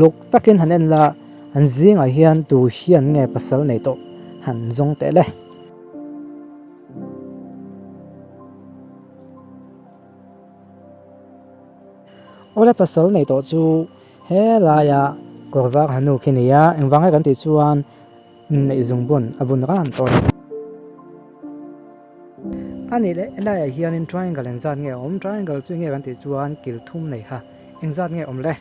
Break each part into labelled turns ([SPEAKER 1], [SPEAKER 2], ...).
[SPEAKER 1] luk takin han en la an zinga hian tu hian nge pasal nei to han zong te le ole pasal nei to chu he la ya korwak hanu khinia engwanga kan ti chuan nei zungbun abun ran to ani le la ya hian in triangle en zat nge om triangle chu nge kan ti chuan kil thum nei ha eng zat nge om le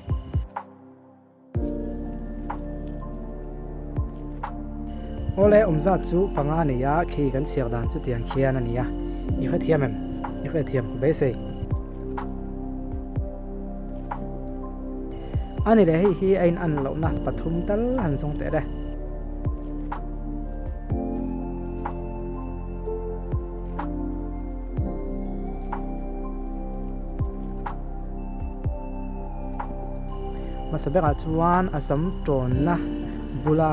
[SPEAKER 1] ole om zat chu panga ni ya khi kan siak dan chu tiang khian ani ya i kha thiam em i kha thiam be sei ani le hi ein an lo na pathum tal han song te re masabeka chuan asam tron na bula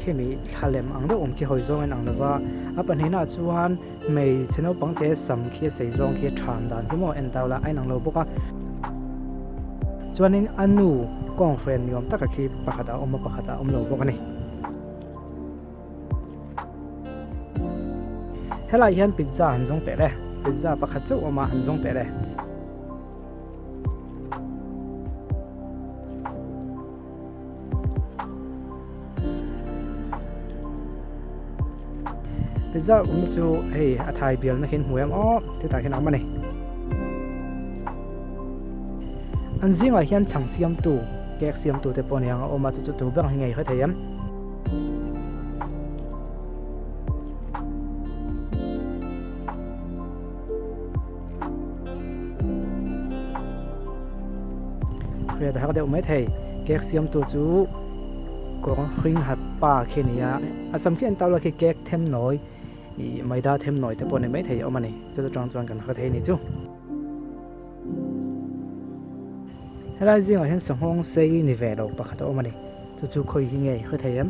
[SPEAKER 1] khemi thalem ang de ki hoi zong an ang lawa apanina chuan mei cheno pangte sam khi sei zong khi than dan hi mo en tawla ai nang lo boka chuanin anu kong fen yom taka khi pakhata om lo boka ni helai hian pizza han zong te le pizza pakhat chu oma han zong te le pizza chu hei a thai bial na khin huam o te ta khin amani an zinga hian chang siam tu kek siam tu te pon yang o ma chu tu bang hingai kha thayam khre ta ha de umai thei kek siam tu chu ko khring hat pa khinia asam khen tawla khi kek them noi i maida them noi te pon mai thei o mani chu chuan kan kha thei ni chu helai zinga hian sanghong sei ni ve lo pakhat o mani chu khoi hi nge kha theiam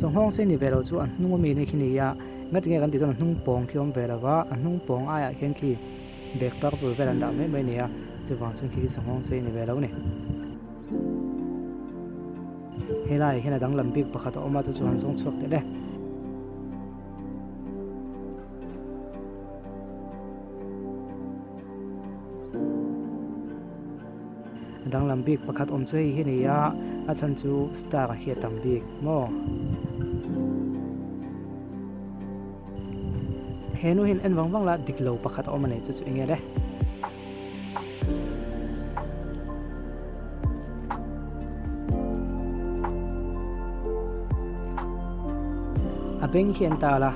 [SPEAKER 1] sanghong sei ni ve lo chu an hnung mi ni khinia ngat nge kan ti ton hnung pong khiom ve lawa an hnung pong aya khen khi bek par pu velan da mai nia chu wang chung khi sanghong sei ni ve lo ni helai hena dang lambik pakhat o ma chu chuan song chuak te le dang lambik pakhat om chei hi nia a chan chu star a hi tam bik mo henu hin en wang la diklo pakhat o mane chu inge le abeng khian ta la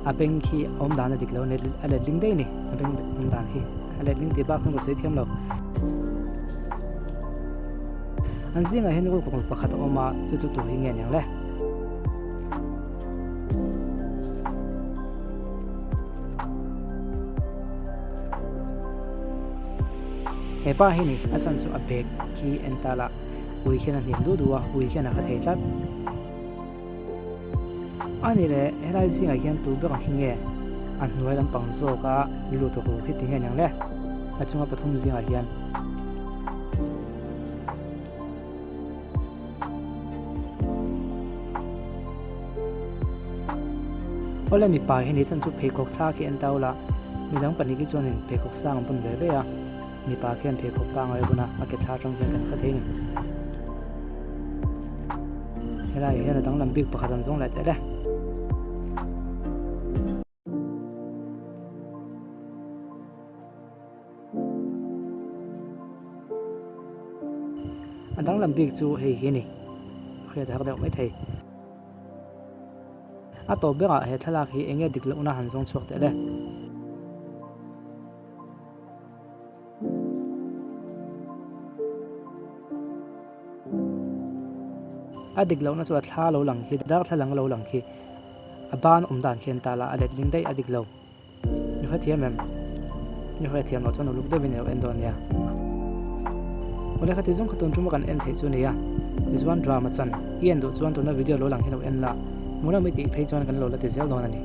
[SPEAKER 1] abeng khi om dan diklo ne ale ling dei ni abeng om dan hi ale ling ti bak chung ko sei thiam lo an zinga hen ko pakhat o ma chu tu hi nge nyang le hepa hi ni achan chu abek ki entala ui khian an hindu duwa ui khian a kha thei tlat ani le helai zinga hian tu be ka hinge an hnuai lam pang zo ka lu to hi ti nge nyang le achunga pathum zinga hian ole mi pa hi ni chan chu phekok tha ki en taula midang pani ki chonin phekok sang pun ve ve ya mi pa khian phekok pa ngai buna a ke tha tang khian kan kha thein helai hian dang lambik pakhat an zong lai te le adang lambik chu hei hi ni khre ta da mai thei a to bera he thalak hi enge diklo na han zong chuak te le adik lo na chu thla lo lang hi dar thlang lo lang hi aban dan khian ta la alet ling dei adik lo ni kha thiam em ni kha thiam lo chon lu de vin en don ya ole kha ti zong khaton tuma kan en thei chu ne ya izwan drama chan ien do chuan to na video lo lang hi lo en la muna mi ti phei chon kan lo la ti zel don ani